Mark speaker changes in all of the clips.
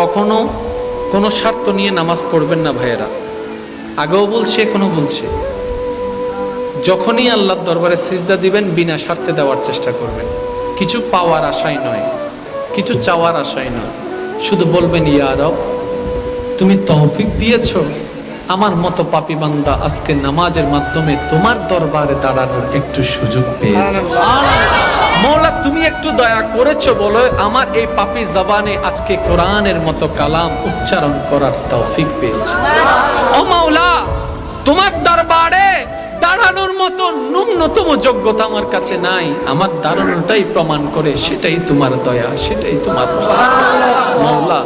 Speaker 1: কখনো কোনো স্বার্থ নিয়ে নামাজ পড়বেন না ভাইয়েরা। আগেও বলছে, এখনো বলছে, যখনই আল্লাহর দরবারে সিজদা দিবেন বিনা স্বার্থে দেওয়ার চেষ্টা করবেন। কিছু পাওয়ার আশায় নয়, কিছু চাওয়ার আশায় নয়। শুধু বলবেন, ইয়া রব, তুমি তৌফিক দিয়েছো আমার মতো পাপী বান্দা আজকে নামাজের মাধ্যমে তোমার দরবারে দাঁড়ানোর একটু সুযোগ পেয়েছে। মওলা তুমি একটু দয়া করেছো বলে আমার এই পাপী জবানে আজকে কোরআনের মতো কালাম উচ্চারণ করার তৌফিক পেয়েছে। ও মাওলা, তোমার দরবারে দাঁড়ানোর মতো ন্যূনতম যোগ্যতা আমার কাছে নাই, আমার দাঁড়ানোটাই প্রমাণ করে সেটাই তোমার দয়া, সেটাই তোমার মাওলা।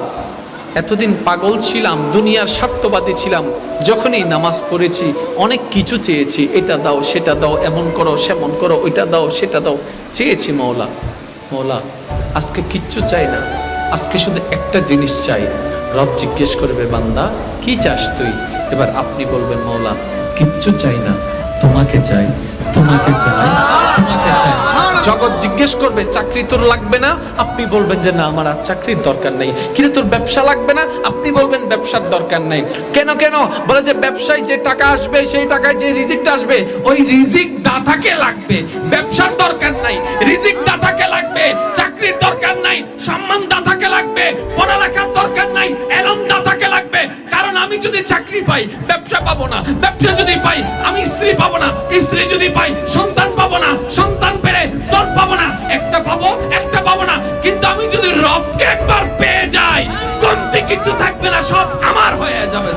Speaker 1: এতদিন পাগল ছিলাম, দুনিয়ার স্বার্থবাদী ছিলাম। যখনই নামাজ পড়েছি অনেক কিছু চেয়েছি, এটা দাও সেটা দাও, এমন করো সেমন করো, ওইটা দাও সেটা দাও, চেয়েছি মাওলা। মাওলা আজকে কিচ্ছু চাই না, আজকে শুধু একটা জিনিস চাই। রব জিজ্ঞেস করবে, বান্দা কি চাস তুই? এবার আপনি বলবেন, মাওলা কিচ্ছু চাই না, তোমাকে চাই, তোমাকে চাই, তোমাকে চাই। জগৎ জিজ্ঞেস করবে, চাকরি তোর লাগবে না? আপনি বলবেন যে না, আমার আর চাকরির দরকার নেই। কিন্তু তোর ব্যবসা লাগবে না? আপনি বলবেন ব্যবসার দরকার নেই। কেন কেন? বলে যে ব্যবসায় যে টাকা আসবে, সেই টাকায় যে রিজিকটা আসবে, ওই রিজিক দাতাকে লাগবে। ব্যবসার দরকার নাই, রিজিক দাতাকে লাগবে। চাকরির দরকার নাই, সম্মান দাতাকে লাগবে। পড়ালেখার দরকার নাই, এলম দাতাকে লাগবে। কারণ আমি যদি চাকরি পাই ব্যবসা পাবো না, ব্যবসা যদি পাই আমি স্ত্রী পাবো না, স্ত্রী যদি পাই সন্তান পাবো না, সন্তান পেলে দল পাবো না, একটা পাবো একটা পাবো না। কিন্তু আমি যদি রবকে একবার পেয়ে যাই, কমতি কিছু থাকবে না, সব আমার হয়ে যাবে।